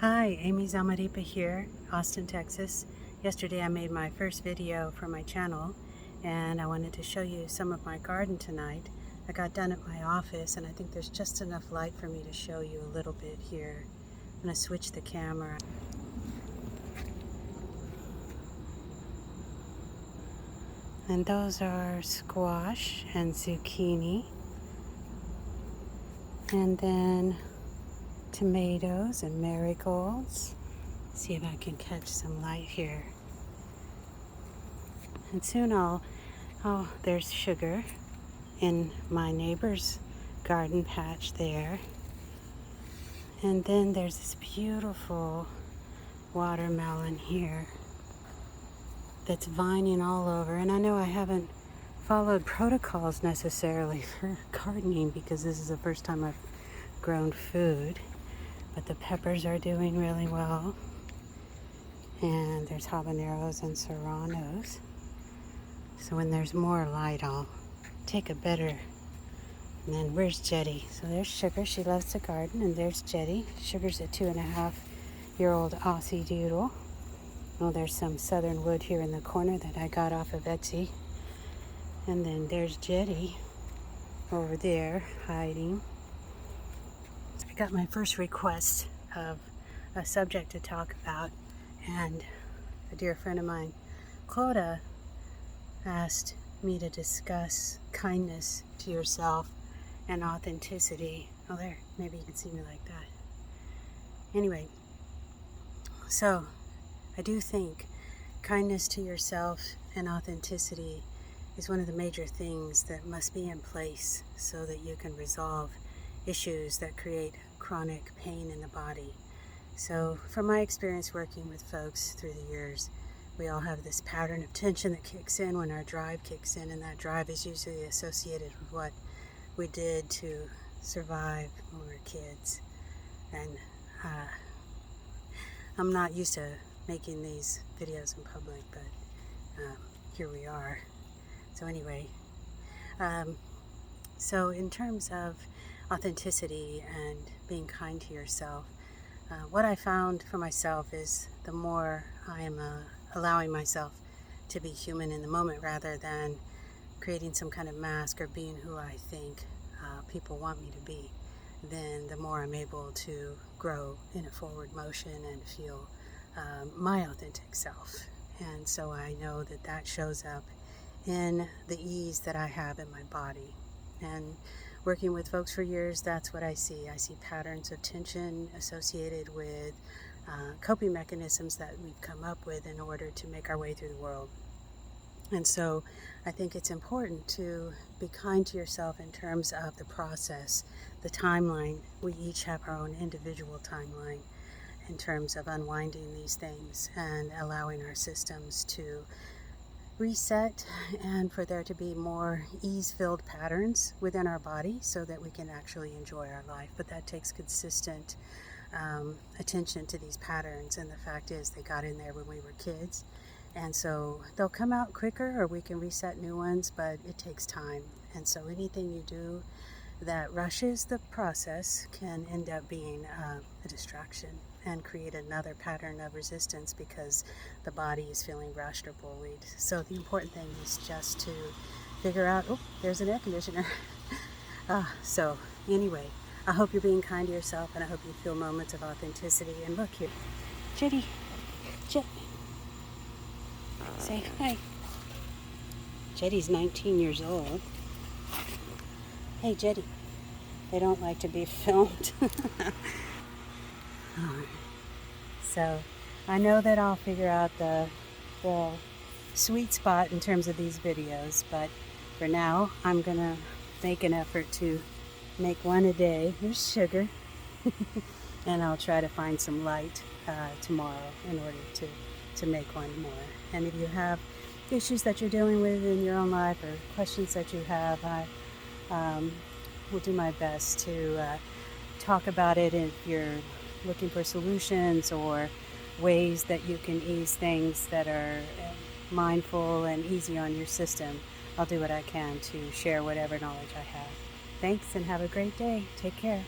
Hi, Amy Zamaripa here, Austin, Texas. Yesterday I made my first video for my channel and I wanted to show you some of my garden tonight. I got done at my office and I think there's just enough light for me to show you a little bit here. I'm going to switch the camera. And those are squash and zucchini. And then tomatoes and marigolds. See if I can catch some light here. And soon there's sugar in my neighbor's garden patch there. And then there's this beautiful watermelon here that's vining all over. And I know I haven't followed protocols necessarily for gardening because this is the first time I've grown food. But the peppers are doing really well. And there's habaneros and serranos. So when there's more light, I'll take a better. And then where's Jetty? So there's Sugar. She loves to garden. And there's Jetty. Sugar's a 2.5-year-old Aussie doodle. Oh, there's some southern wood here in the corner that I got off of Etsy. And then there's Jetty over there hiding. I got my first request of a subject to talk about, and a dear friend of mine, Clodagh, asked me to discuss kindness to yourself and authenticity. Oh, there, maybe you can see me like that. Anyway, so I do think kindness to yourself and authenticity is one of the major things that must be in place so that you can resolve issues that create chronic pain in the body. So from my experience working with folks through the years, we all have this pattern of tension that kicks in when our drive kicks in, and that drive is usually associated with what we did to survive when we were kids. And I'm not used to making these videos in public, but here we are. So anyway, so in terms of authenticity and being kind to yourself, what I found for myself is the more I am allowing myself to be human in the moment rather than creating some kind of mask or being who I think people want me to be, then the more I'm able to grow in a forward motion and feel my authentic self. And so I know that that shows up in the ease that I have in my body. And working with folks for years, that's what I see. I see patterns of tension associated with coping mechanisms that we've come up with in order to make our way through the world. And so I think it's important to be kind to yourself in terms of the process, the timeline. We each have our own individual timeline in terms of unwinding these things and allowing our systems to reset and for there to be more ease-filled patterns within our body so that we can actually enjoy our life. But that takes consistent attention to these patterns, and the fact is they got in there when we were kids, and so they'll come out quicker or we can reset new ones, but it takes time. And so anything you do that rushes the process can end up being a distraction and create another pattern of resistance because the body is feeling rushed or bullied. So the important thing is just to figure out, oh, there's an air conditioner. So anyway, I hope you're being kind to yourself, and I hope you feel moments of authenticity. And look here, Jetty, say hi. Jetty's 19 years old. Hey, Jetty. They don't like to be filmed. So I know that I'll figure out the sweet spot in terms of these videos, but for now I'm gonna make an effort to make one a day. Here's Sugar. And I'll try to find some light tomorrow in order to make one more. And if you have issues that you're dealing with in your own life or questions that you have, I will do my best to talk about it if you're looking for solutions or ways that you can ease things that are mindful and easy on your system. I'll do what I can to share whatever knowledge I have. Thanks and have a great day. Take care.